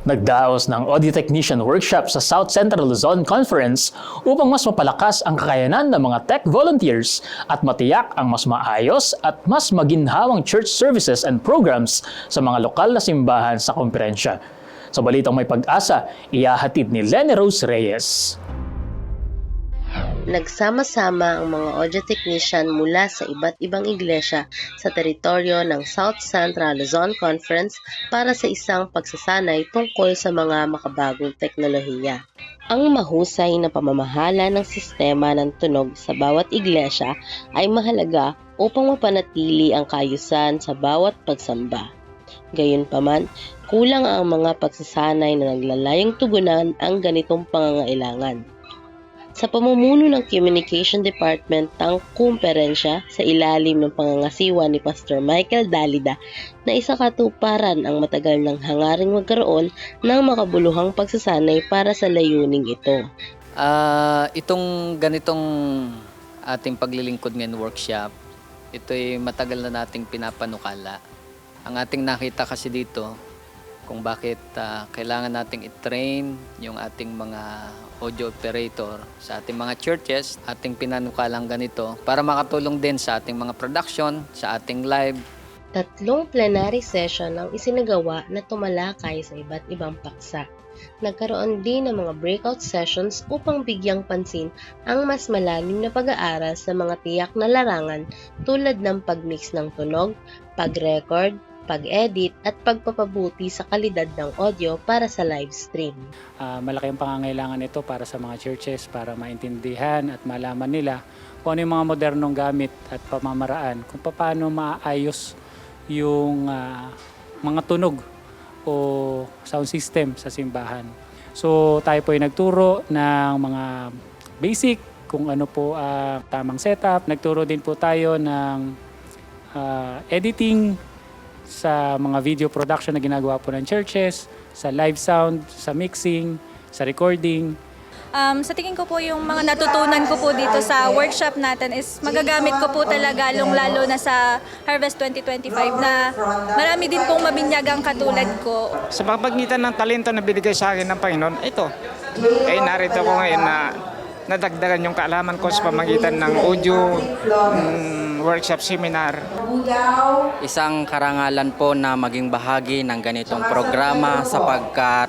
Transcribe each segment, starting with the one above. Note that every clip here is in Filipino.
Nagdaos ng Audio Technician Workshop sa South Central Luzon Conference upang mas mapalakas ang kakayanan ng mga tech volunteers at matiyak ang mas maayos at mas maginhawang church services and programs sa mga lokal na simbahan sa komperensya. Sa balitang may pag-asa, ihahatid ni Lenny Rose Reyes. Nagsama-sama ang mga audio technician mula sa iba't ibang iglesia sa teritoryo ng South Central Luzon Conference para sa isang pagsasanay tungkol sa mga makabagong teknolohiya. Ang mahusay na pamamahala ng sistema ng tunog sa bawat iglesia ay mahalaga upang mapanatili ang kaayusan sa bawat pagsamba. Gayunpaman, kulang ang mga pagsasanay na naglalayong tugunan ang ganitong pangangailangan. Sa pamumuno ng Communication Department ng kumperensya sa ilalim ng pangangasiwa ni Pastor Michael Dalida na isa katuparan ang matagal ng hangaring magkaroon ng makabuluhang pagsasanay para sa layuning ito. Itong ganitong ating paglilingkod ngayon workshop, ito'y matagal na nating pinapanukala. Ang ating nakita kasi dito kung bakit kailangan nating i-train yung ating mga audio operator sa ating mga churches, ating pinanukalang ganito para makatulong din sa ating mga production, sa ating live. 3 plenary session ang isinagawa na tumalakay sa iba't ibang paksa. Nagkaroon din ng mga breakout sessions upang bigyang pansin ang mas malalim na pag-aaral sa mga tiyak na larangan tulad ng pagmix ng tunog, pag-record, pag-edit at pagpapabuti sa kalidad ng audio para sa live stream. Malaki ang pangangailangan nito para sa mga churches para maintindihan at malaman nila kung ano yung mga modernong gamit at pamamaraan kung paano maayos yung mga tunog o sound system sa simbahan. So tayo po ay nagturo ng mga basic kung ano po tamang setup. Nagturo din po tayo ng editing sa mga video production na ginagawa po ng churches, sa live sound, sa mixing, sa recording. Sa tingin ko po yung mga natutunan ko po dito sa workshop natin is magagamit ko po talaga lalo na sa Harvest 2025 na marami din pong mabinyagang katulad ko. Sa pagpagitan ng talento na binigay sa akin ng Panginoon, ito, narito ko ngayon na nadagdagan yung kaalaman ko sa pamagitan ng audio workshop seminar. Isang karangalan po na maging bahagi ng ganitong programa sapagkat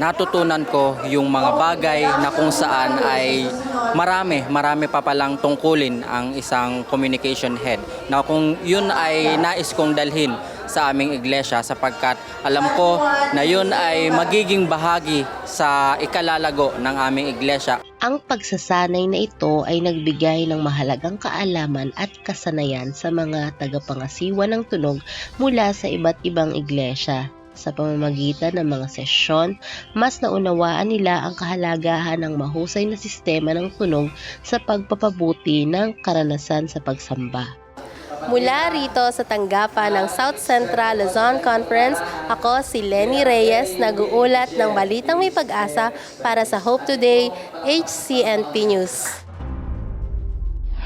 natutunan ko yung mga bagay na kung saan ay marami pa palang tungkulin ang isang communication head. Na kung yun ay nais kong dalhin sa aming iglesia sapagkat alam ko na yun ay magiging bahagi sa ikalalago ng aming iglesia. Ang pagsasanay na ito ay nagbigay ng mahalagang kaalaman at kasanayan sa mga tagapangasiwa ng tunog mula sa iba't ibang iglesia. Sa pamamagitan ng mga sesyon, mas naunawaan nila ang kahalagahan ng mahusay na sistema ng tunog sa pagpapabuti ng karanasan sa pagsamba. Mula rito sa tanggapan ng South Central Luzon Conference, ako si Lenny Reyes, nag-uulat ng Balitang May Pag-asa para sa Hope Today, HCNP News.